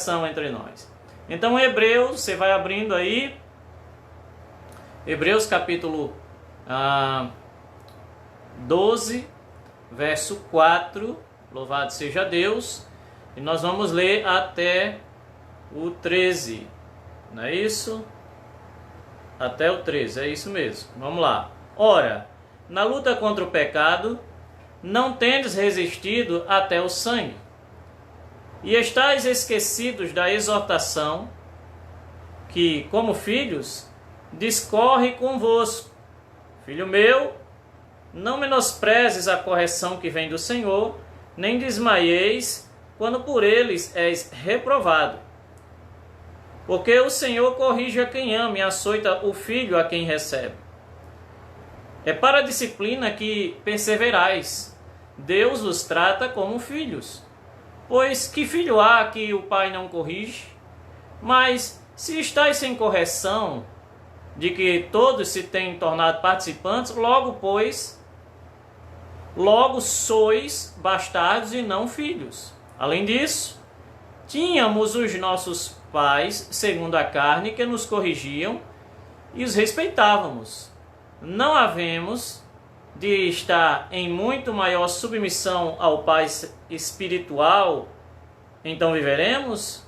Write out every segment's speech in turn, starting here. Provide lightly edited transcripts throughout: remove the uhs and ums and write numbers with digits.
coração entre nós. Então, Hebreus, você vai abrindo aí, Hebreus capítulo 12, verso 4, louvado seja Deus, e nós vamos ler até o 13, não é isso? Até o 13, é isso mesmo. Vamos lá. Ora, na luta contra o pecado, não tendes resistido até o sangue, e estáis esquecidos da exortação que, como filhos, discorre convosco. Filho meu, não menosprezes a correção que vem do Senhor, nem desmaieis quando por eles és reprovado. Porque o Senhor corrige a quem ama e açoita o filho a quem recebe. É para a disciplina que perseverais. Deus os trata como filhos. Pois que filho há que o pai não corrige? Mas se estáis sem correção, de que todos se têm tornado participantes, logo sois bastardos e não filhos. Além disso, tínhamos os nossos pais, segundo a carne, que nos corrigiam e os respeitávamos. Não havemos de estar em muito maior submissão ao Pai espiritual, então viveremos?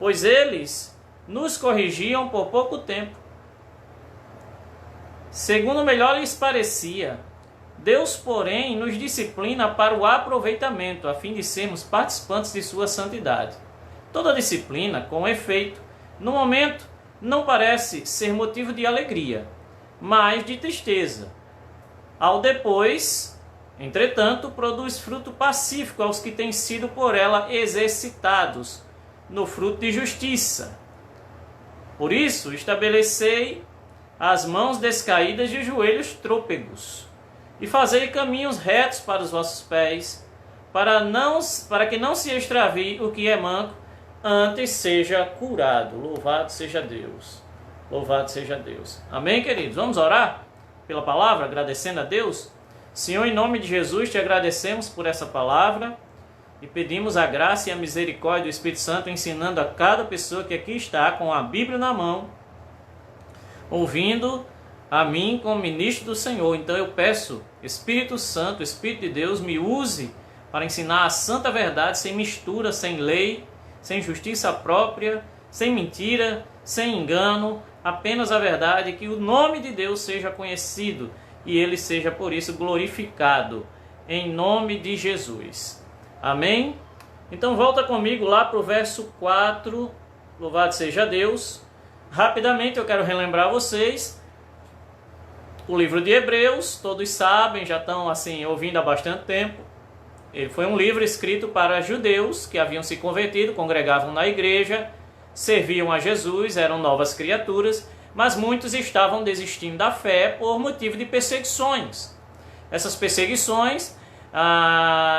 Pois eles nos corrigiam por pouco tempo, segundo melhor lhes parecia. Deus, porém, nos disciplina para o aproveitamento, a fim de sermos participantes de sua santidade. Toda disciplina, com efeito, no momento, não parece ser motivo de alegria, mas de tristeza. Ao depois, entretanto, produz fruto pacífico aos que têm sido por ela exercitados no fruto de justiça. Por isso, estabelecei as mãos descaídas e joelhos trôpegos, e fazei caminhos retos para os vossos pés, para que não se extravie o que é manco, antes seja curado. Louvado seja Deus. Louvado seja Deus. Amém, queridos? Vamos orar pela palavra, agradecendo a Deus? Senhor, em nome de Jesus, te agradecemos por essa palavra e pedimos a graça e a misericórdia do Espírito Santo, ensinando a cada pessoa que aqui está com a Bíblia na mão, ouvindo a mim como ministro do Senhor. Então eu peço, Espírito Santo, Espírito de Deus, me use para ensinar a santa verdade, sem mistura, sem lei, sem justiça própria, sem mentira, sem engano, apenas a verdade, que o nome de Deus seja conhecido e ele seja por isso glorificado, em nome de Jesus. Amém? Então volta comigo lá para o verso 4, louvado seja Deus. Rapidamente eu quero relembrar vocês, o livro de Hebreus, todos sabem, já estão assim ouvindo há bastante tempo. Ele foi um livro escrito para judeus que haviam se convertido, congregavam na igreja, serviam a Jesus, eram novas criaturas, mas muitos estavam desistindo da fé por motivo de perseguições. Essas perseguições,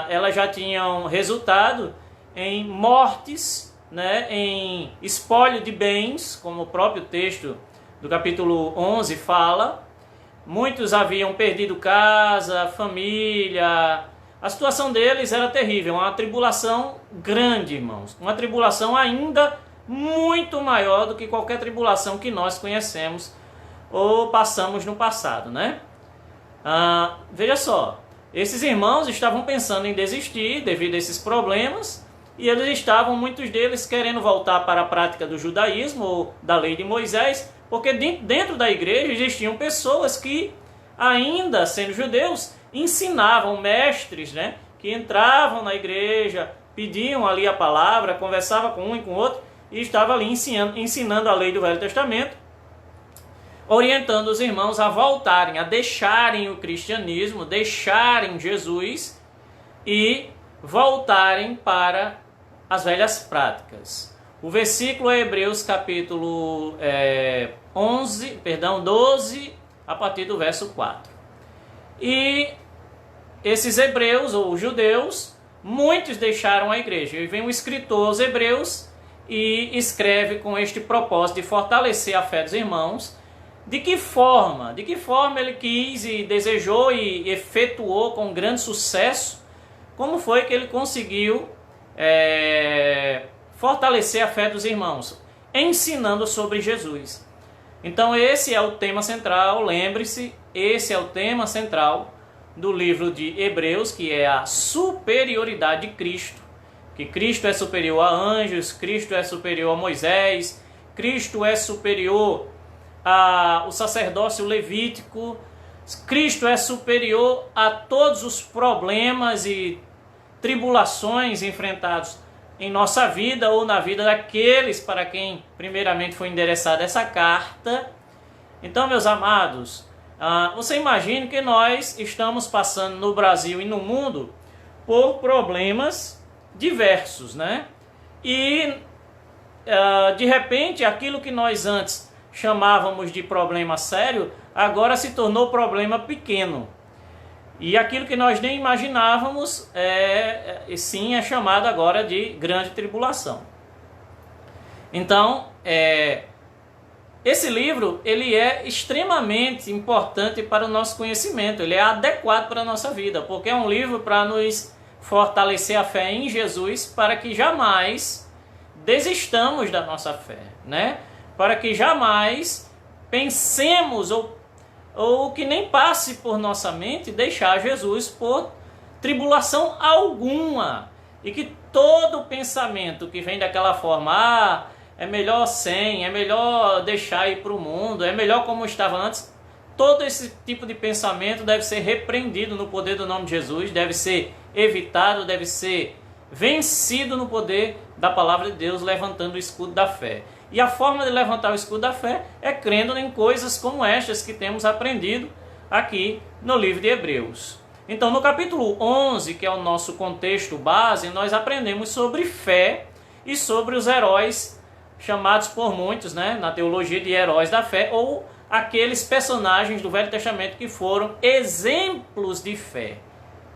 elas já tinham resultado em mortes, né, em espólio de bens, como o próprio texto do capítulo 11 fala. Muitos haviam perdido casa, família. A situação deles era terrível, uma tribulação grande, irmãos. Uma tribulação ainda muito maior do que qualquer tribulação que nós conhecemos ou passamos no passado, né? Veja só, esses irmãos estavam pensando em desistir devido a esses problemas, e eles estavam, muitos deles, querendo voltar para a prática do judaísmo ou da lei de Moisés, porque dentro da igreja existiam pessoas que, ainda sendo judeus, ensinavam, mestres, né, que entravam na igreja, pediam ali a palavra, conversavam com um e com o outro, e estavam ali ensinando a lei do Velho Testamento, orientando os irmãos a voltarem, a deixarem o cristianismo, deixarem Jesus e voltarem para as velhas práticas. O versículo é Hebreus capítulo 12, a partir do verso 4. E esses hebreus, ou judeus, muitos deixaram a igreja. E vem um escritor aos hebreus e escreve com este propósito de fortalecer a fé dos irmãos. De que forma ele quis e desejou e efetuou com grande sucesso? Como foi que ele conseguiu fortalecer a fé dos irmãos, ensinando sobre Jesus. Então esse é o tema central, lembre-se, esse é o tema central do livro de Hebreus, que é a superioridade de Cristo, que Cristo é superior a anjos, Cristo é superior a Moisés, Cristo é superior ao sacerdócio levítico, Cristo é superior a todos os problemas e tribulações enfrentados em nossa vida ou na vida daqueles para quem primeiramente foi endereçada essa carta. Então, meus amados, você imagine que nós estamos passando no Brasil e no mundo por problemas diversos, né? E de repente aquilo que nós antes chamávamos de problema sério agora se tornou problema pequeno. E aquilo que nós nem imaginávamos sim é chamado agora de grande tribulação. Então, esse livro ele é extremamente importante para o nosso conhecimento, ele é adequado para a nossa vida, porque é um livro para nos fortalecer a fé em Jesus, para que jamais desistamos da nossa fé, né? Para que jamais pensemos ou que nem passe por nossa mente deixar Jesus por tribulação alguma, e que todo pensamento que vem daquela forma, é melhor sem, é melhor deixar ir para o mundo, é melhor como estava antes, todo esse tipo de pensamento deve ser repreendido no poder do nome de Jesus, deve ser evitado, deve ser vencido no poder da palavra de Deus, levantando o escudo da fé. E a forma de levantar o escudo da fé é crendo em coisas como estas que temos aprendido aqui no livro de Hebreus. Então, no capítulo 11, que é o nosso contexto base, nós aprendemos sobre fé e sobre os heróis chamados por muitos, né, na teologia de heróis da fé, ou aqueles personagens do Velho Testamento que foram exemplos de fé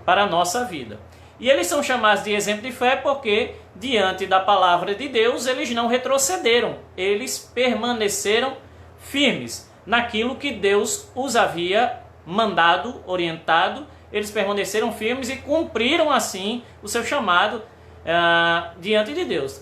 para a nossa vida. E eles são chamados de exemplo de fé porque, diante da palavra de Deus, eles não retrocederam. Eles permaneceram firmes naquilo que Deus os havia mandado, orientado. Eles permaneceram firmes e cumpriram, assim, o seu chamado diante de Deus.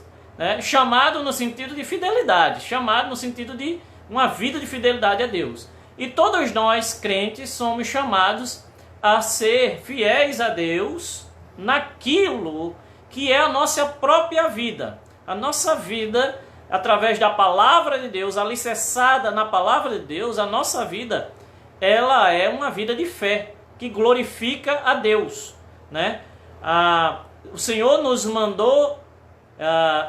Chamado no sentido de fidelidade, chamado no sentido de uma vida de fidelidade a Deus. E todos nós, crentes, somos chamados a ser fiéis a Deus naquilo que é a nossa própria vida. A nossa vida, através da palavra de Deus, alicerçada na palavra de Deus, a nossa vida, ela é uma vida de fé, que glorifica a Deus, né? O Senhor nos mandou,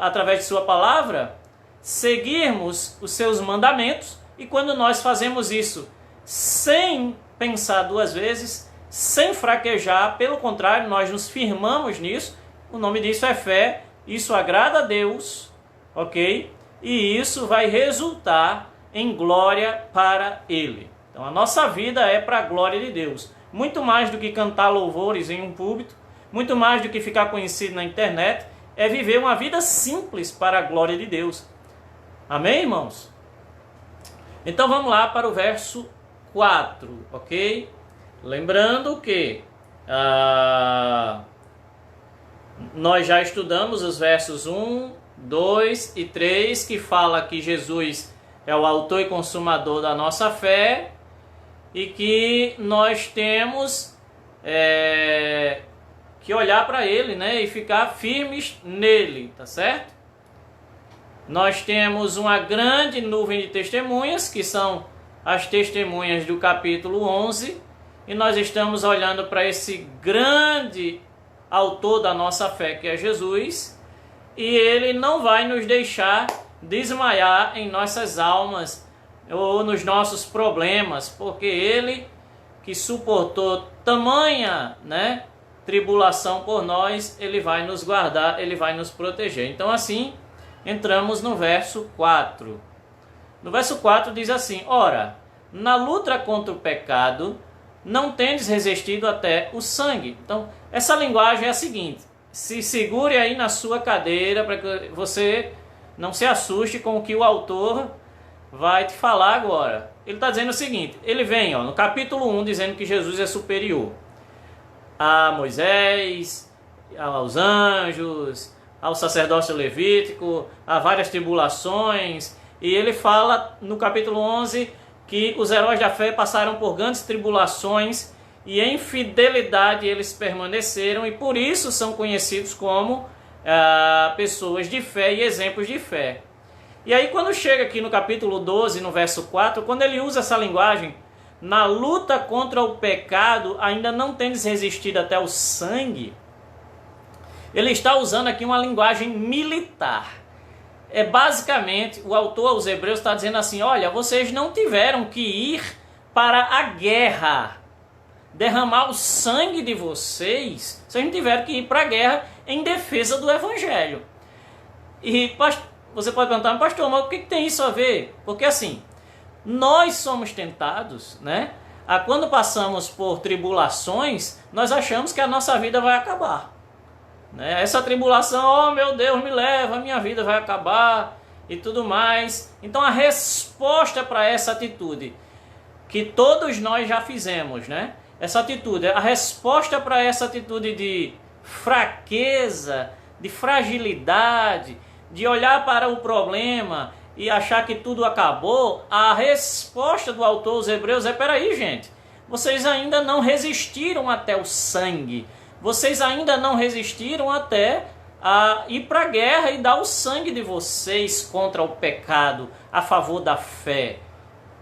através de sua palavra, seguirmos os seus mandamentos, e quando nós fazemos isso sem pensar duas vezes, sem fraquejar, pelo contrário, nós nos firmamos nisso, o nome disso é fé, isso agrada a Deus, ok? E isso vai resultar em glória para Ele. Então a nossa vida é para a glória de Deus, muito mais do que cantar louvores em um púlpito, muito mais do que ficar conhecido na internet, é viver uma vida simples para a glória de Deus. Amém, irmãos? Então vamos lá para o verso 4, ok? Lembrando que nós já estudamos os versos 1, 2 e 3, que fala que Jesus é o autor e consumador da nossa fé e que nós temos que olhar para Ele, né, e ficar firmes nele, tá certo? Nós temos uma grande nuvem de testemunhas, que são as testemunhas do capítulo 11, e nós estamos olhando para esse grande autor da nossa fé, que é Jesus, e Ele não vai nos deixar desmaiar em nossas almas ou nos nossos problemas, porque Ele, que suportou tamanha, né, tribulação por nós, Ele vai nos guardar, Ele vai nos proteger. Então assim, entramos no verso 4. No verso 4 diz assim: ora, na luta contra o pecado, não tendes resistido até o sangue. Então, essa linguagem é a seguinte: se segure aí na sua cadeira para que você não se assuste com o que o autor vai te falar agora. Ele está dizendo o seguinte, ele vem no capítulo 1 dizendo que Jesus é superior a Moisés, aos anjos, ao sacerdócio levítico, a várias tribulações, e ele fala no capítulo 11 que os heróis da fé passaram por grandes tribulações e em fidelidade eles permaneceram e por isso são conhecidos como pessoas de fé e exemplos de fé. E aí quando chega aqui no capítulo 12, no verso 4, quando ele usa essa linguagem, na luta contra o pecado, ainda não tendes resistido até o sangue, ele está usando aqui uma linguagem militar. Basicamente, o autor aos Hebreus está dizendo assim, olha, vocês não tiveram que ir para a guerra, derramar o sangue de vocês não tiveram que ir para a guerra em defesa do Evangelho. E você pode perguntar, pastor, mas o que tem isso a ver? Porque assim, nós somos tentados, né? Quando passamos por tribulações, nós achamos que a nossa vida vai acabar. Né? Essa tribulação, oh meu Deus, me leva, a minha vida vai acabar e tudo mais. Então a resposta para essa atitude, que todos nós já fizemos, né? Essa atitude, a resposta para essa atitude de fraqueza, de fragilidade, de olhar para o problema e achar que tudo acabou, a resposta do autor aos Hebreus é, peraí gente, vocês ainda não resistiram até o sangue, vocês ainda não resistiram até a ir para a guerra e dar o sangue de vocês contra o pecado, a favor da fé.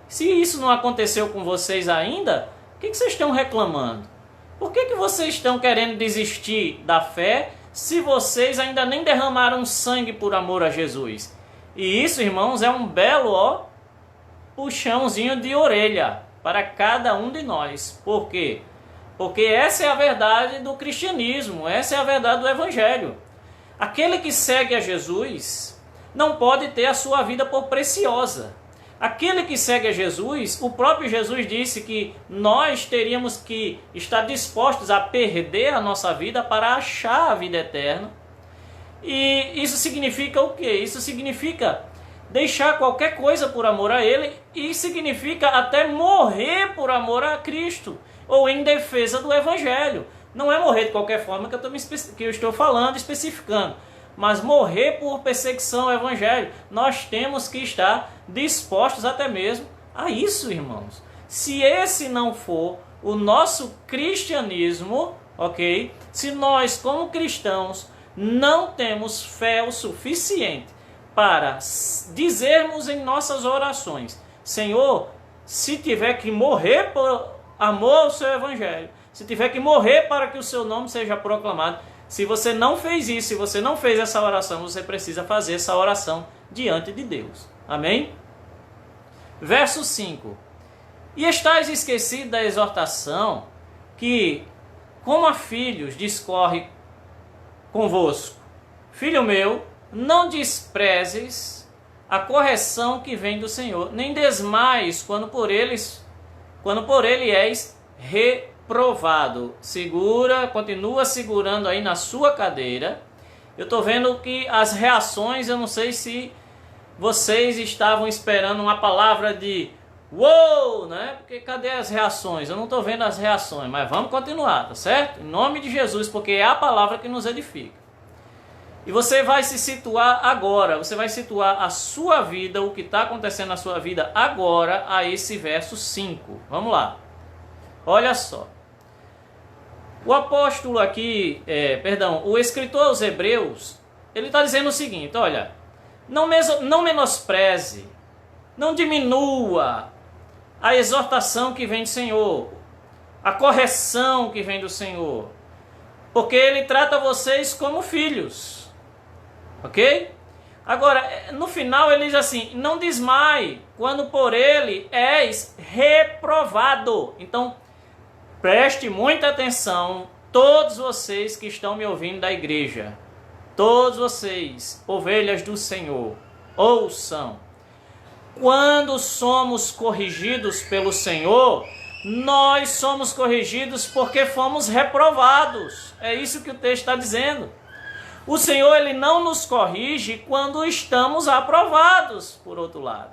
Se isso não aconteceu com vocês ainda, o que vocês estão reclamando? Por que vocês estão querendo desistir da fé se vocês ainda nem derramaram sangue por amor a Jesus? E isso, irmãos, é um belo puxãozinho de orelha para cada um de nós. Por quê? Porque essa é a verdade do cristianismo, essa é a verdade do Evangelho. Aquele que segue a Jesus não pode ter a sua vida por preciosa. Aquele que segue a Jesus, o próprio Jesus disse que nós teríamos que estar dispostos a perder a nossa vida para achar a vida eterna. E isso significa o quê? Isso significa deixar qualquer coisa por amor a Ele e significa até morrer por amor a Cristo ou em defesa do Evangelho. Não é morrer de qualquer forma que eu estou falando, especificando, mas morrer por perseguição ao Evangelho. Nós temos que estar dispostos até mesmo a isso, irmãos. Se esse não for o nosso cristianismo, ok? Se nós, como cristãos, não temos fé o suficiente para dizermos em nossas orações, Senhor, se tiver que morrer por amor ao seu Evangelho, se tiver que morrer para que o seu nome seja proclamado, se você não fez isso, se você não fez essa oração, você precisa fazer essa oração diante de Deus. Amém? Verso 5. E estáis esquecidos da exortação que, como a filhos, discorre convosco. Filho meu, não desprezes a correção que vem do Senhor, nem desmaies quando por ele és reprovado. Continua segurando aí na sua cadeira. Eu estou vendo que as reações, eu não sei se vocês estavam esperando uma palavra de uou, né? Porque cadê as reações? Eu não estou vendo as reações, mas vamos continuar, tá certo? Em nome de Jesus, porque é a palavra que nos edifica. E você vai se situar agora, você vai situar a sua vida, o que está acontecendo na sua vida agora, a esse verso 5. Vamos lá. Olha só. O apóstolo aqui, o escritor aos Hebreus, ele está dizendo o seguinte, olha, não menospreze, não diminua a exortação que vem do Senhor, a correção que vem do Senhor, porque Ele trata vocês como filhos, ok? Agora, no final ele diz assim, não desmaie quando por Ele és reprovado. Então, preste muita atenção, todos vocês que estão me ouvindo da igreja, todos vocês, ovelhas do Senhor, ouçam. Quando somos corrigidos pelo Senhor, nós somos corrigidos porque fomos reprovados. É isso que o texto está dizendo. O Senhor, Ele não nos corrige quando estamos aprovados, por outro lado.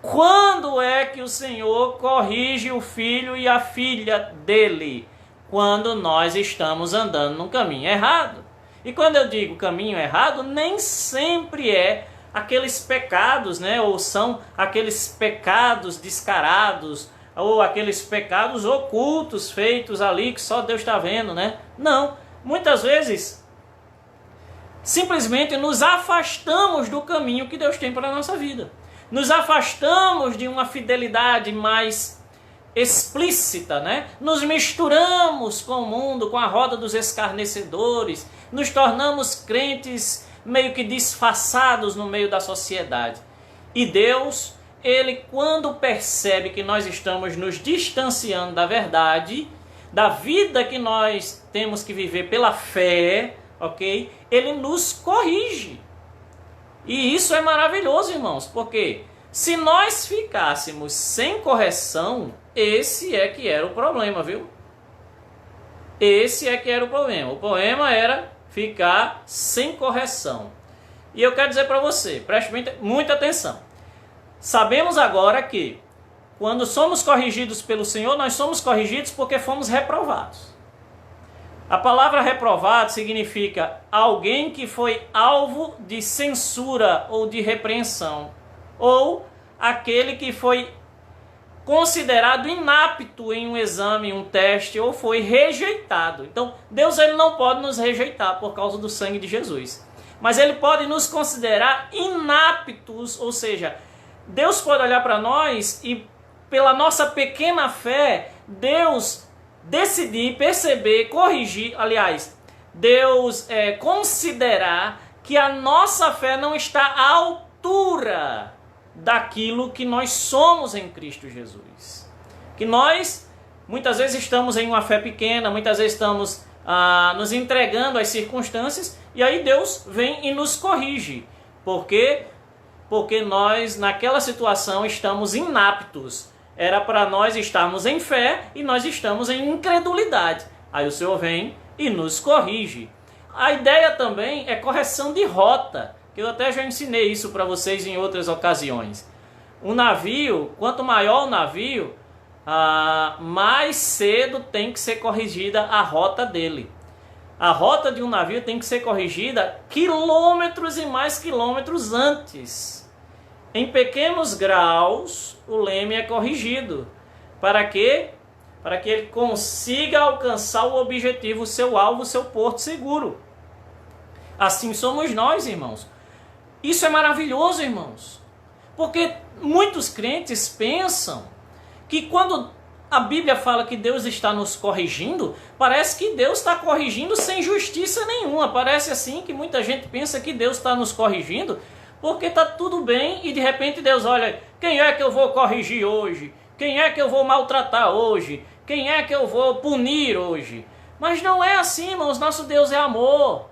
Quando é que o Senhor corrige o filho e a filha dele? Quando nós estamos andando num caminho errado. E quando eu digo caminho errado, nem sempre é aqueles pecados, né? Ou são aqueles pecados descarados, ou aqueles pecados ocultos feitos ali que só Deus está vendo, né? Não, muitas vezes simplesmente nos afastamos do caminho que Deus tem para a nossa vida. Nos afastamos de uma fidelidade mais explícita, né? Nos misturamos com o mundo, com a roda dos escarnecedores, nos tornamos crentes meio que disfarçados no meio da sociedade. E Deus, Ele, quando percebe que nós estamos nos distanciando da verdade, da vida que nós temos que viver pela fé, ok? Ele nos corrige. E isso é maravilhoso, irmãos, porque se nós ficássemos sem correção, esse é que era o problema, viu? Esse é que era o problema. O problema era ficar sem correção. E eu quero dizer para você, preste muita atenção. Sabemos agora que quando somos corrigidos pelo Senhor, nós somos corrigidos porque fomos reprovados. A palavra reprovado significa alguém que foi alvo de censura ou de repreensão, ou aquele que foi considerado inapto em um exame, um teste, ou foi rejeitado. Então, Deus, ele não pode nos rejeitar por causa do sangue de Jesus, mas ele pode nos considerar inaptos, ou seja, Deus pode olhar para nós e pela nossa pequena fé, Deus decidir, perceber, corrigir, aliás, Deus considerar que a nossa fé não está à altura daquilo que nós somos em Cristo Jesus. Que nós, muitas vezes, estamos em uma fé pequena, muitas vezes estamos nos entregando às circunstâncias, e aí Deus vem e nos corrige. Por quê? Porque nós, naquela situação, estamos inaptos. Era para nós estarmos em fé e nós estamos em incredulidade. Aí o Senhor vem e nos corrige. A ideia também é correção de rota, que eu até já ensinei isso para vocês em outras ocasiões. Um navio, quanto maior o navio, mais cedo tem que ser corrigida a rota dele. A rota de um navio tem que ser corrigida quilômetros e mais quilômetros antes. Em pequenos graus, o leme é corrigido. Para quê? Para que ele consiga alcançar o objetivo, o seu alvo, o seu porto seguro. Assim somos nós, irmãos. Isso é maravilhoso, irmãos. Porque muitos crentes pensam que quando a Bíblia fala que Deus está nos corrigindo, parece que Deus está corrigindo sem justiça nenhuma. Parece assim que muita gente pensa que Deus está nos corrigindo porque está tudo bem e de repente Deus olha, quem é que eu vou corrigir hoje? Quem é que eu vou maltratar hoje? Quem é que eu vou punir hoje? Mas não é assim, irmãos. Nosso Deus é amor.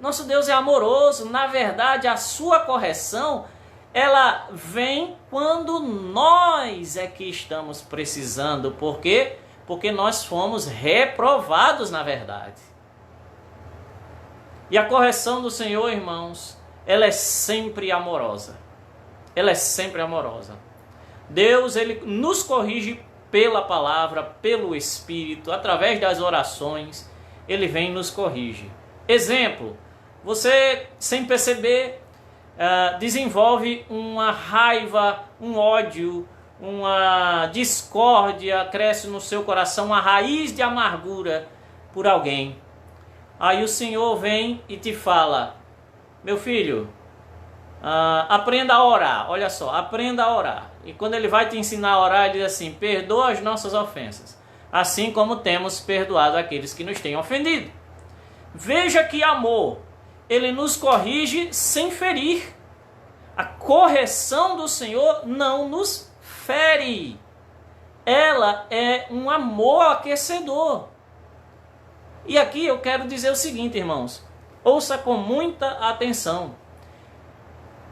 Nosso Deus é amoroso. Na verdade, a sua correção, ela vem quando nós é que estamos precisando. Por quê? Porque nós fomos reprovados na verdade. E a correção do Senhor, irmãos, ela é sempre amorosa. Ela é sempre amorosa. Deus, ele nos corrige pela palavra, pelo Espírito, através das orações, ele vem e nos corrige. Exemplo, você, sem perceber, desenvolve uma raiva, um ódio, uma discórdia, cresce no seu coração uma raiz de amargura por alguém. Aí o Senhor vem e te fala, meu filho, aprenda a orar. Olha só, aprenda a orar. E quando ele vai te ensinar a orar, ele diz assim, perdoa as nossas ofensas, assim como temos perdoado aqueles que nos têm ofendido. Veja que amor, ele nos corrige sem ferir. A correção do Senhor não nos fere. Ela é um amor aquecedor. E aqui eu quero dizer o seguinte, irmãos. Ouça com muita atenção.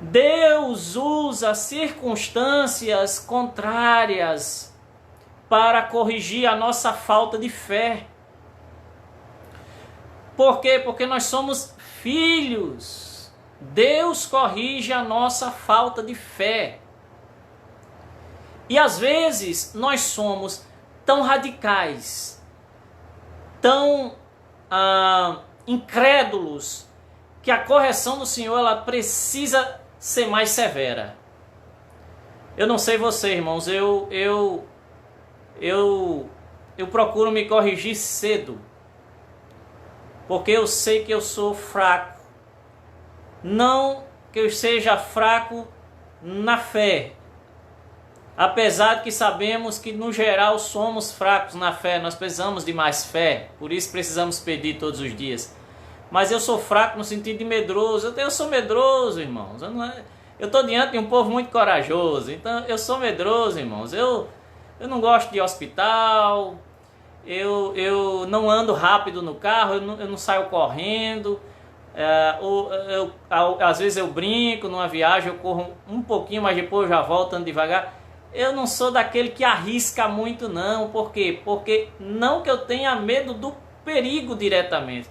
Deus usa circunstâncias contrárias para corrigir a nossa falta de fé. Por quê? Porque nós somos filhos. Deus corrige a nossa falta de fé. E às vezes nós somos tão radicais, tão incrédulos, que a correção do Senhor ela precisa ser mais severa. Eu não sei você, irmãos, eu procuro me corrigir cedo, porque eu sei que eu sou fraco. Não que eu seja fraco na fé, apesar de que sabemos que no geral somos fracos na fé, nós precisamos de mais fé, por isso precisamos pedir todos os dias. Mas eu sou fraco no sentido de medroso. Eu sou medroso, irmãos. Eu estou diante de um povo muito corajoso, então eu sou medroso, irmãos. Eu não gosto de hospital, eu não ando rápido no carro, eu não saio correndo. Às vezes eu brinco numa viagem, eu corro um pouquinho, mas depois eu já volto andando devagar. Eu não sou daquele que arrisca muito, não. Por quê? Porque não que eu tenha medo do perigo diretamente,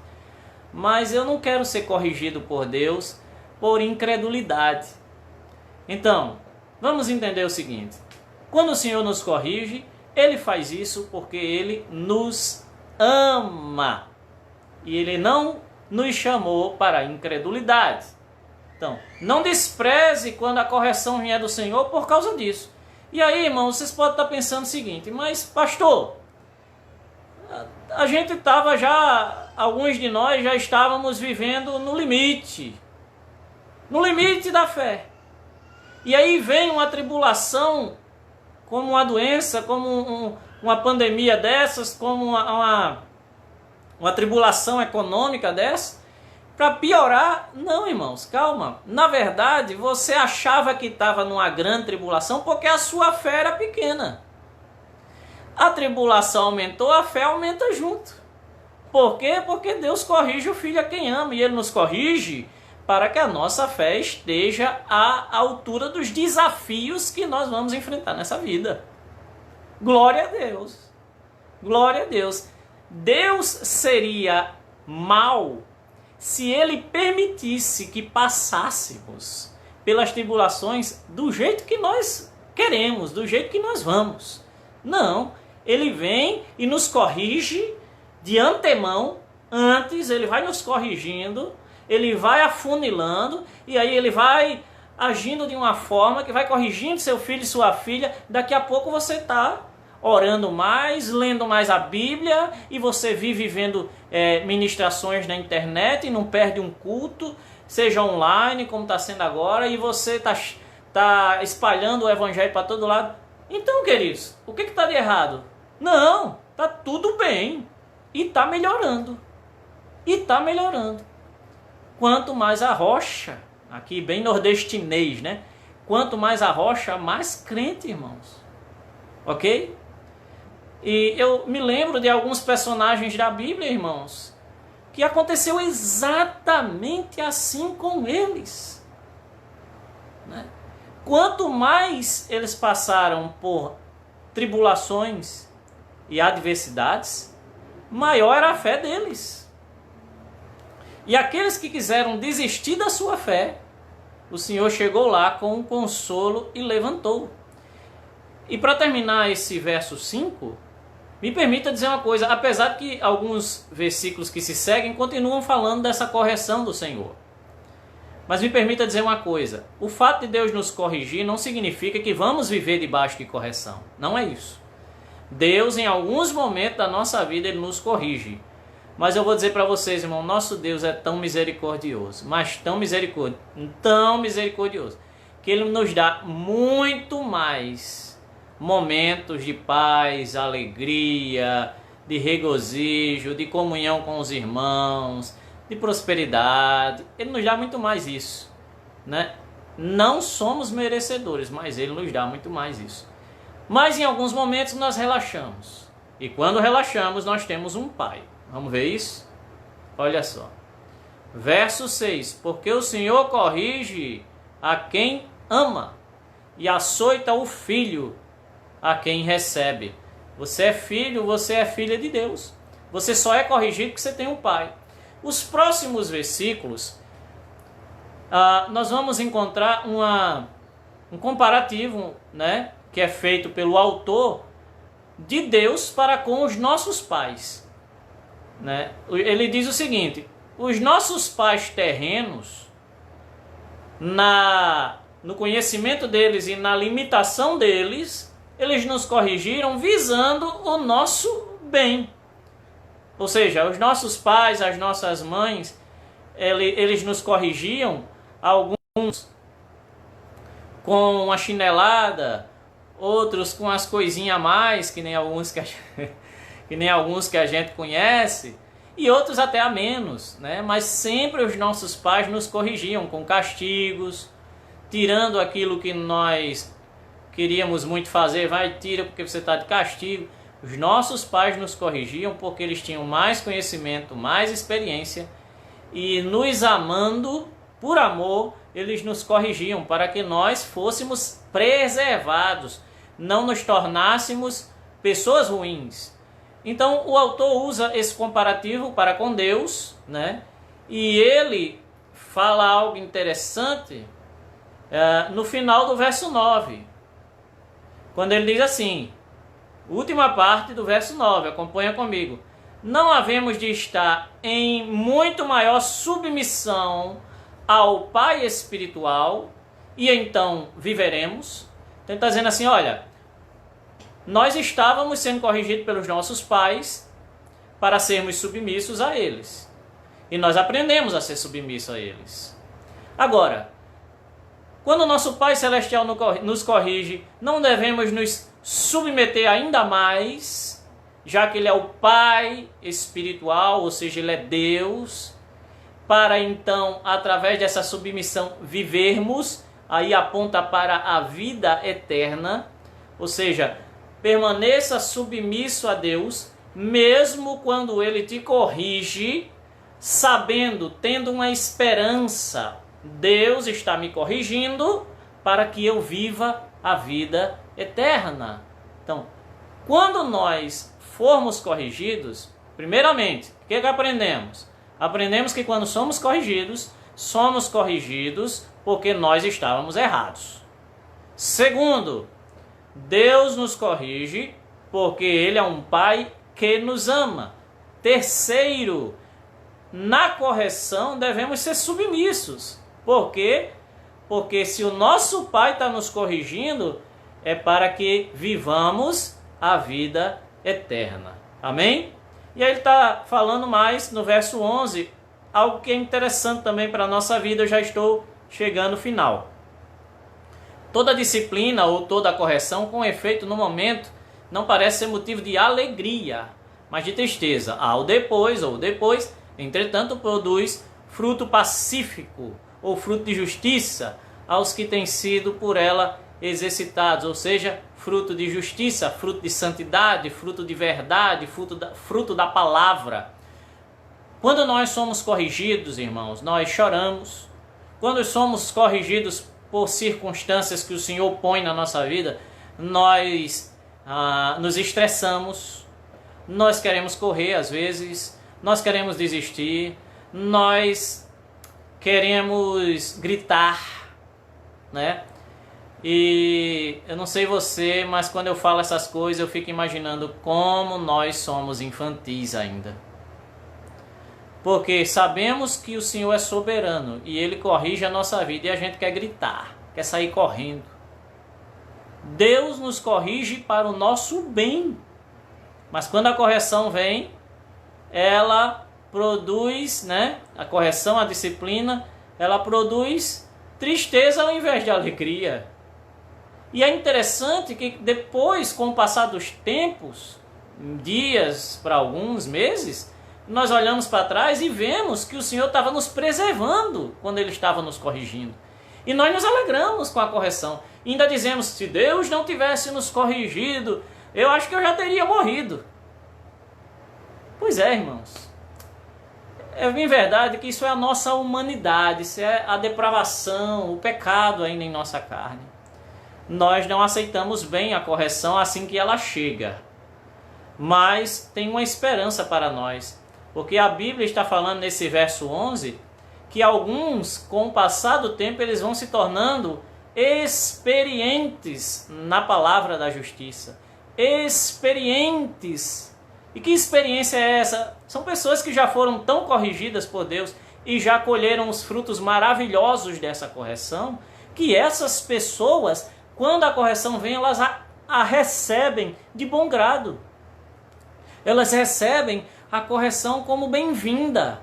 mas eu não quero ser corrigido por Deus por incredulidade. Então, vamos entender o seguinte: quando o Senhor nos corrige, Ele faz isso porque Ele nos ama e Ele não nos chamou para a incredulidade. Então, não despreze quando a correção vier do Senhor por causa disso. E aí, irmãos, vocês podem estar pensando o seguinte: mas pastor, a gente estava já, alguns de nós já estávamos vivendo no limite da fé. E aí vem uma tribulação, como uma doença, como uma pandemia dessas, como uma tribulação econômica dessa, para piorar. Não, irmãos, calma. Na verdade, você achava que estava numa grande tribulação porque a sua fé era pequena. A tribulação aumentou, a fé aumenta junto. Por quê? Porque Deus corrige o filho a quem ama, e Ele nos corrige para que a nossa fé esteja à altura dos desafios que nós vamos enfrentar nessa vida. Glória a Deus. Glória a Deus. Deus seria mau se Ele permitisse que passássemos pelas tribulações do jeito que nós queremos, do jeito que nós vamos. Não, Ele vem e nos corrige de antemão. Antes Ele vai nos corrigindo, Ele vai afunilando, e aí Ele vai agindo de uma forma que vai corrigindo seu filho e sua filha. Daqui a pouco você está orando mais, lendo mais a Bíblia, e você vive vendo ministrações na internet e não perde um culto, seja online, como está sendo agora, e você está espalhando o Evangelho para todo lado. Então, queridos, o que está de errado? Não, está tudo bem, e está melhorando, Quanto mais a rocha, aqui bem nordestinês, né? Quanto mais a rocha, mais crente, irmãos. Ok? E eu me lembro de alguns personagens da Bíblia, irmãos, que aconteceu exatamente assim com eles. Né? Quanto mais eles passaram por tribulações e adversidades, maior era a fé deles. E aqueles que quiseram desistir da sua fé, o Senhor chegou lá com um consolo e levantou. E para terminar esse verso 5, me permita dizer uma coisa: apesar de que alguns versículos que se seguem continuam falando dessa correção do Senhor, mas me permita dizer uma coisa: o fato de Deus nos corrigir não significa que vamos viver debaixo de correção. Não é isso. Deus, em alguns momentos da nossa vida, Ele nos corrige. Mas eu vou dizer para vocês, irmão, nosso Deus é tão misericordioso, mas tão misericordioso, que Ele nos dá muito mais momentos de paz, alegria, de regozijo, de comunhão com os irmãos, de prosperidade. Ele nos dá muito mais isso, né? Não somos merecedores, mas Ele nos dá muito mais isso. Mas em alguns momentos nós relaxamos. E quando relaxamos, nós temos um Pai. Vamos ver isso? Olha só. Verso 6. Porque o Senhor corrige a quem ama e açoita o filho a quem recebe. Você é filho, você é filha de Deus. Você só é corrigido porque você tem um Pai. Os próximos versículos, nós vamos encontrar um comparativo, né, que é feito pelo autor de Deus para com os nossos pais. Né? Ele diz o seguinte: os nossos pais terrenos, no conhecimento deles e na limitação deles, eles nos corrigiram visando o nosso bem. Ou seja, os nossos pais, as nossas mães, eles nos corrigiam, alguns com uma chinelada, outros com as coisinhas a mais, que nem alguns que a gente conhece, e outros até a menos, né? Mas sempre os nossos pais nos corrigiam com castigos, tirando aquilo que nós queríamos muito fazer, vai, tira porque você está de castigo. Os nossos pais nos corrigiam porque eles tinham mais conhecimento, mais experiência, e nos amando, por amor, eles nos corrigiam para que nós fôssemos preservados, não nos tornássemos pessoas ruins. Então o autor usa esse comparativo para com Deus, né? E ele fala algo interessante no final do verso 9, quando ele diz assim, última parte do verso 9, acompanha comigo: não havemos de estar em muito maior submissão ao Pai espiritual, e então viveremos. Então ele está dizendo assim, olha, nós estávamos sendo corrigidos pelos nossos pais para sermos submissos a eles. E nós aprendemos a ser submissos a eles. Agora, quando o nosso Pai Celestial nos corrige, não devemos nos submeter ainda mais, já que Ele é o Pai espiritual, ou seja, Ele é Deus, para então, através dessa submissão, vivermos, aí aponta para a vida eterna, ou seja, permaneça submisso a Deus, mesmo quando Ele te corrige, sabendo, tendo uma esperança, Deus está me corrigindo para que eu viva a vida eterna. Então, quando nós formos corrigidos, primeiramente, o que aprendemos? Aprendemos que quando somos corrigidos porque nós estávamos errados. Segundo, Deus nos corrige porque Ele é um Pai que nos ama. Terceiro, na correção devemos ser submissos. Por quê? Porque se o nosso Pai está nos corrigindo, é para que vivamos a vida eterna. Amém? E aí ele está falando mais no verso 11, algo que é interessante também para a nossa vida, eu já estou chegando no final. Toda disciplina ou toda correção, com efeito no momento, não parece ser motivo de alegria, mas de tristeza. Ao depois, entretanto, produz fruto pacífico, ou fruto de justiça, aos que têm sido por ela exercitados, ou seja, fruto de justiça, fruto de santidade, fruto de verdade, fruto da palavra. Quando nós somos corrigidos, irmãos, nós choramos. Quando somos corrigidos por circunstâncias que o Senhor põe na nossa vida, nós nos estressamos, nós queremos correr às vezes, nós queremos desistir, nós queremos gritar, né? E eu não sei você, mas quando eu falo essas coisas eu fico imaginando como nós somos infantis ainda. Porque sabemos que o Senhor é soberano e Ele corrige a nossa vida e a gente quer gritar, quer sair correndo. Deus nos corrige para o nosso bem. Mas quando a correção vem, ela produz, né? A correção, a disciplina, ela produz tristeza ao invés de alegria. E é interessante que depois, com o passar dos tempos, dias para alguns meses, nós olhamos para trás e vemos que o Senhor estava nos preservando quando Ele estava nos corrigindo. E nós nos alegramos com a correção. E ainda dizemos, se Deus não tivesse nos corrigido, eu acho que eu já teria morrido. Pois é, irmãos. É bem verdade que isso é a nossa humanidade, isso é a depravação, o pecado ainda em nossa carne. Nós não aceitamos bem a correção assim que ela chega. Mas tem uma esperança para nós. Porque a Bíblia está falando nesse verso 11 que alguns, com o passar do tempo, eles vão se tornando experientes na palavra da justiça. Experientes E que experiência é essa? São pessoas que já foram tão corrigidas por Deus e já colheram os frutos maravilhosos dessa correção, que essas pessoas, quando a correção vem, elas a recebem de bom grado. Elas recebem a correção como bem-vinda.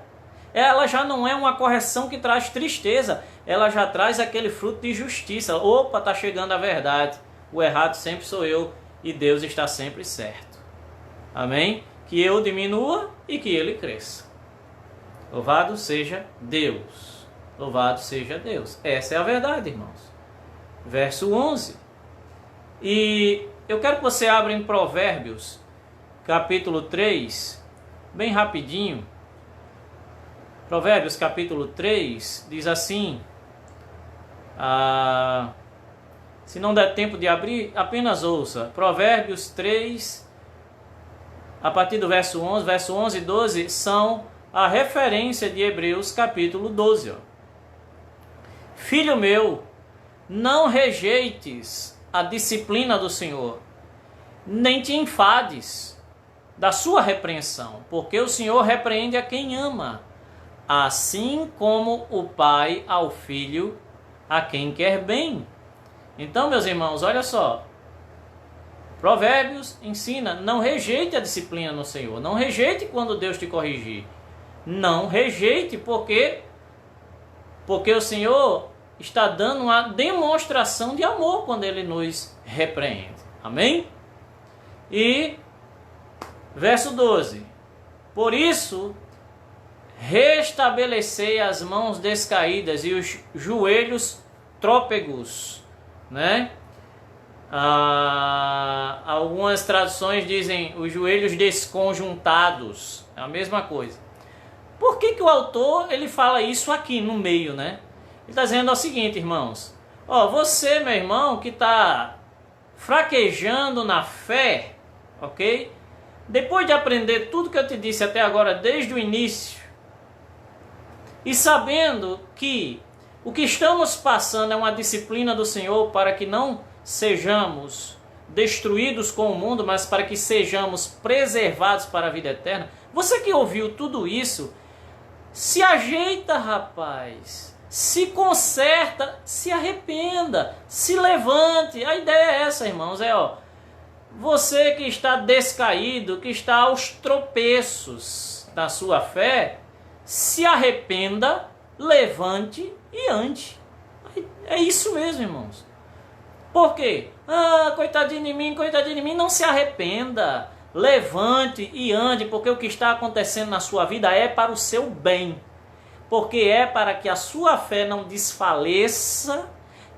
Ela já não é uma correção que traz tristeza, ela já traz aquele fruto de justiça. Opa, está chegando a verdade. O errado sempre sou eu e Deus está sempre certo. Amém? Que eu diminua e que Ele cresça. Louvado seja Deus. Louvado seja Deus. Essa é a verdade, irmãos. Verso 11. E eu quero que você abra em Provérbios, capítulo 3, bem rapidinho. Provérbios, capítulo 3, diz assim... se não der tempo de abrir, apenas ouça. Provérbios 3, a partir do verso 11 e 12, são a referência de Hebreus capítulo 12. Ó. Filho meu, não rejeites a disciplina do Senhor, nem te enfades da sua repreensão, porque o Senhor repreende a quem ama, assim como o pai ao filho, a quem quer bem. Então, meus irmãos, olha só. Provérbios ensina, não rejeite a disciplina no Senhor. Não rejeite quando Deus te corrigir. Não rejeite porque o Senhor está dando uma demonstração de amor quando Ele nos repreende. Amém? E verso 12. Por isso, restabelecei as mãos descaídas e os joelhos trôpegos, né? Algumas traduções dizem os joelhos desconjuntados, é a mesma coisa. Por que o autor ele fala isso aqui no meio, né? Ele está dizendo o seguinte, irmãos. Ó, você, meu irmão, que está fraquejando na fé, ok? Depois de aprender tudo que eu te disse até agora, desde o início, e sabendo que o que estamos passando é uma disciplina do Senhor para que não sejamos destruídos com o mundo, mas para que sejamos preservados para a vida eterna. Você que ouviu tudo isso, se ajeita, rapaz. Se conserta, se arrependa, se levante. A ideia é essa, irmãos, você que está descaído, que está aos tropeços da sua fé, se arrependa, levante e ande. É isso mesmo, irmãos. Por quê? Coitadinho de mim, não se arrependa. Levante e ande, porque o que está acontecendo na sua vida é para o seu bem. Porque é para que a sua fé não desfaleça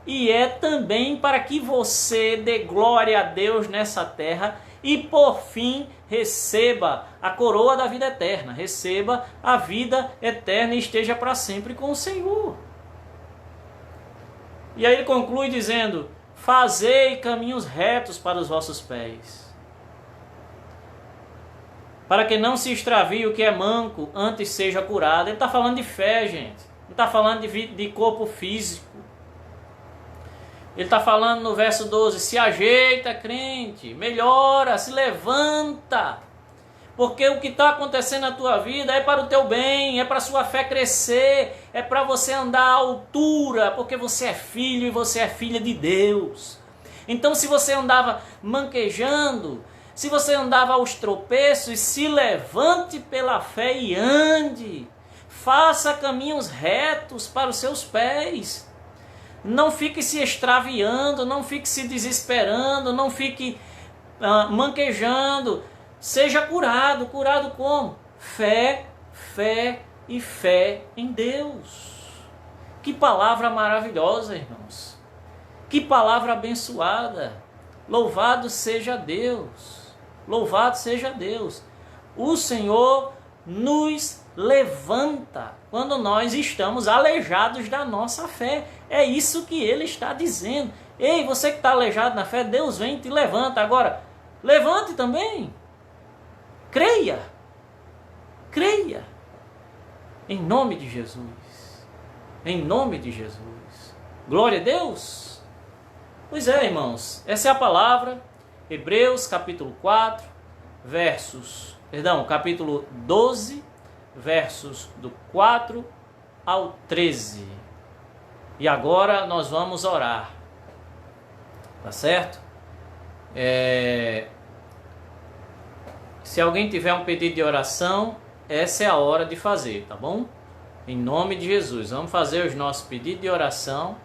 e é também para que você dê glória a Deus nessa terra e por fim receba a coroa da vida eterna, receba a vida eterna e esteja para sempre com o Senhor. E aí ele conclui dizendo: fazei caminhos retos para os vossos pés, para que não se extravie o que é manco, antes seja curado. Ele está falando de fé, gente. Não está falando de corpo físico. Ele está falando no verso 12, se ajeita, crente, melhora, se levanta. Porque o que está acontecendo na tua vida é para o teu bem, é para a sua fé crescer, é para você andar à altura, porque você é filho e você é filha de Deus. Então se você andava manquejando, se você andava aos tropeços, se levante pela fé e ande. Faça caminhos retos para os seus pés. Não fique se extraviando, não fique se desesperando, não fique manquejando. Seja curado. Curado como? Fé, fé e fé em Deus. Que palavra maravilhosa, irmãos. Que palavra abençoada. Louvado seja Deus. Louvado seja Deus. O Senhor nos levanta quando nós estamos aleijados da nossa fé. É isso que ele está dizendo. Ei, você que está aleijado na fé, Deus vem e te levanta. Agora, levante também. Creia. Creia. Em nome de Jesus. Em nome de Jesus. Glória a Deus. Pois é, irmãos. Essa é a palavra. Hebreus capítulo 4, versos capítulo 12, versos do 4 ao 13. E agora nós vamos orar. Tá certo? Se alguém tiver um pedido de oração, essa é a hora de fazer, tá bom? Em nome de Jesus, vamos fazer os nossos pedidos de oração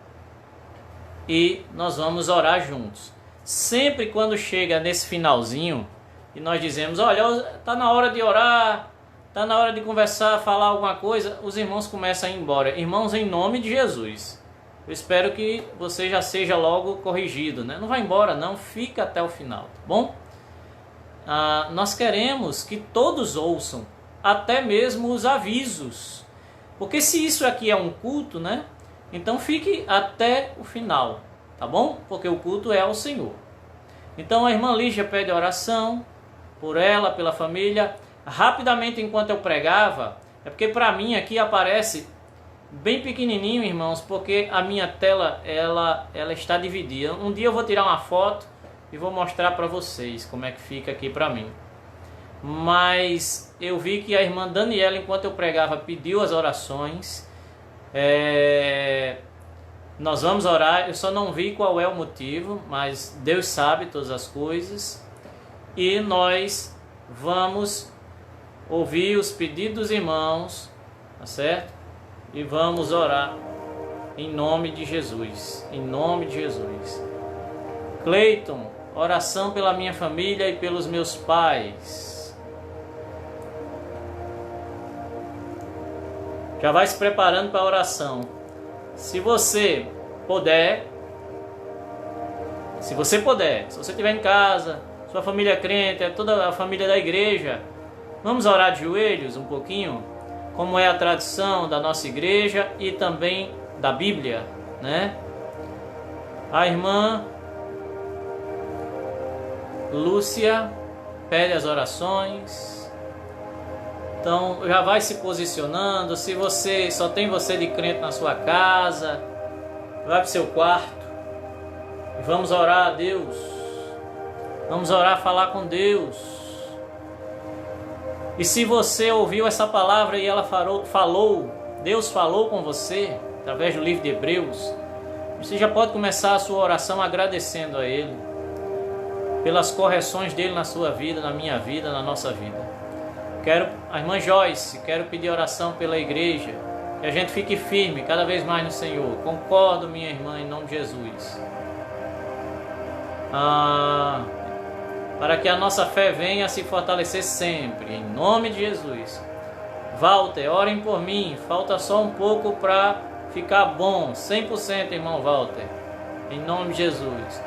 e nós vamos orar juntos. Sempre quando chega nesse finalzinho e nós dizemos, olha, tá na hora de orar, tá na hora de conversar, falar alguma coisa, os irmãos começam a ir embora. Irmãos, em nome de Jesus, eu espero que você já seja logo corrigido, né? Não vai embora não, fica até o final, tá bom? Nós queremos que todos ouçam, até mesmo os avisos, porque se isso aqui é um culto, né? Então fique até o final, tá bom? Porque o culto é ao Senhor. Então a irmã Lígia pede oração por ela, pela família. Rapidamente, enquanto eu pregava, é porque para mim aqui aparece bem pequenininho, irmãos, porque a minha tela ela está dividida. Um dia eu vou tirar uma foto e vou mostrar para vocês como é que fica aqui para mim. Mas eu vi que a irmã Daniela, enquanto eu pregava, pediu as orações. Nós vamos orar, eu só não vi qual é o motivo, mas Deus sabe todas as coisas. E nós vamos ouvir os pedidos dos irmãos, tá certo? E vamos orar em nome de Jesus, em nome de Jesus. Cleiton, oração pela minha família e pelos meus pais. Já vai se preparando para a oração. Se você puder, se você estiver em casa, sua família é crente, é toda a família da igreja, vamos orar de joelhos um pouquinho, como é a tradição da nossa igreja e também da Bíblia, né? A irmã Lúcia pede as orações. Então já vai se posicionando. Se você só tem você de crente na sua casa, vai para o seu quarto e vamos orar a Deus. Vamos orar, falar com Deus. E se você ouviu essa palavra e ela falou, Deus falou com você através do livro de Hebreus, você já pode começar a sua oração agradecendo a Ele pelas correções dele na sua vida, na minha vida, na nossa vida. A irmã Joyce, quero pedir oração pela igreja, que a gente fique firme cada vez mais no Senhor. Concordo, minha irmã, em nome de Jesus. Para que a nossa fé venha a se fortalecer sempre, em nome de Jesus. Walter, orem por mim, falta só um pouco para ficar bom, 100%, irmão Walter, em nome de Jesus.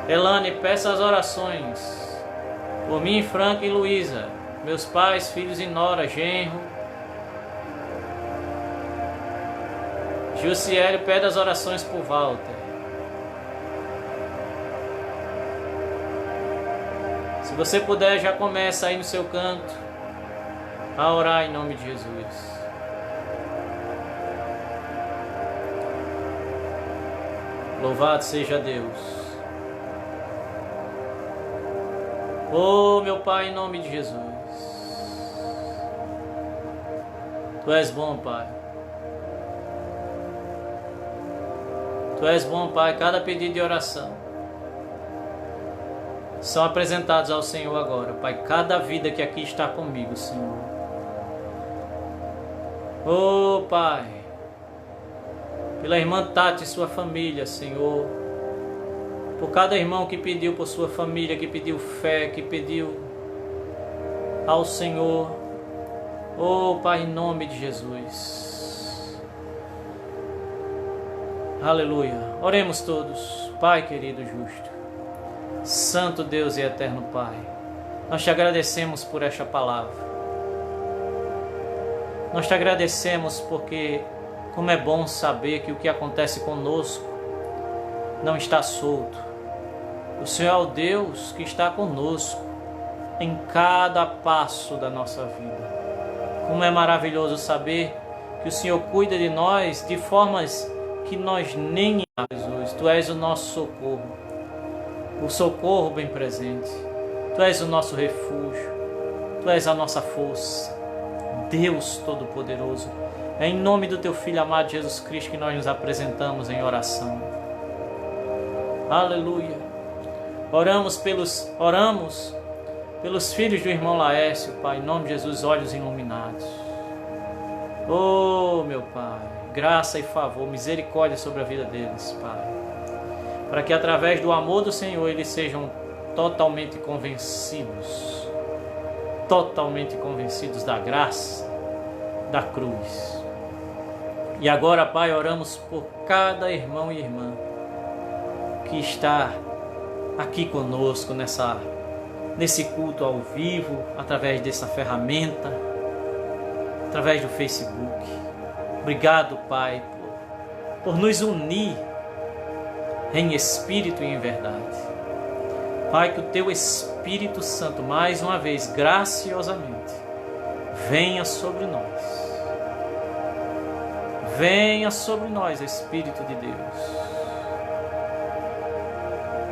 Elane, peça as orações por mim, Franca e Luísa, meus pais, filhos e nora, genro. Jussiele pede as orações por Walter. Se você puder, já começa aí no seu canto a orar em nome de Jesus. Louvado seja Deus. Oh, meu Pai, em nome de Jesus. Tu és bom, Pai. Tu és bom, Pai. Cada pedido de oração são apresentados ao Senhor agora, Pai. Cada vida que aqui está comigo, Senhor. Oh, Pai. Pela irmã Tati e sua família, Senhor. Por cada irmão que pediu por sua família, que pediu fé, que pediu ao Senhor. Oh, Pai, em nome de Jesus. Aleluia. Oremos todos. Pai querido, justo, Santo Deus e eterno Pai, nós te agradecemos por esta palavra. Nós te agradecemos porque como é bom saber que o que acontece conosco não está solto. O Senhor é o Deus que está conosco em cada passo da nossa vida. Como é maravilhoso saber que o Senhor cuida de nós de formas que nós nem imaginamos. Tu és o nosso socorro, o socorro bem presente. Tu és o nosso refúgio. Tu és a nossa força, Deus Todo-Poderoso. É em nome do Teu Filho amado Jesus Cristo que nós nos apresentamos em oração. Aleluia. Oramos pelos filhos do irmão Laércio, Pai, em nome de Jesus, olhos iluminados. Oh, meu Pai, graça e favor, misericórdia sobre a vida deles, Pai. Para que através do amor do Senhor eles sejam totalmente convencidos da graça da cruz. E agora, Pai, oramos por cada irmão e irmã que está aqui conosco nesse culto ao vivo, através dessa ferramenta, através do Facebook. Obrigado, Pai, por nos unir em espírito e em verdade. Pai, que o Teu Espírito Santo, mais uma vez, graciosamente, venha sobre nós. Venha sobre nós, Espírito de Deus.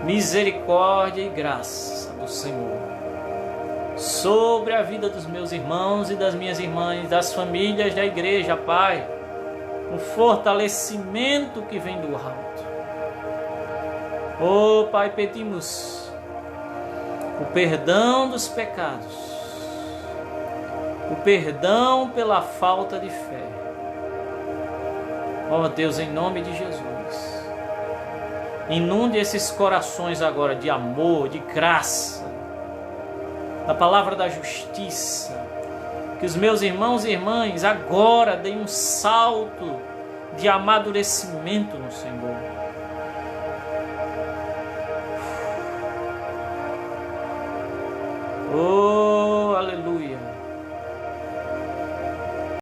Misericórdia e graça do Senhor sobre a vida dos meus irmãos e das minhas irmãs, das famílias da igreja, Pai. Um fortalecimento que vem do alto. Oh, Pai, pedimos o perdão dos pecados, o perdão pela falta de fé. Oh, Deus, em nome de Jesus, inunde esses corações agora de amor, de graça, da palavra da justiça. Que os meus irmãos e irmãs agora deem um salto de amadurecimento no Senhor. Oh,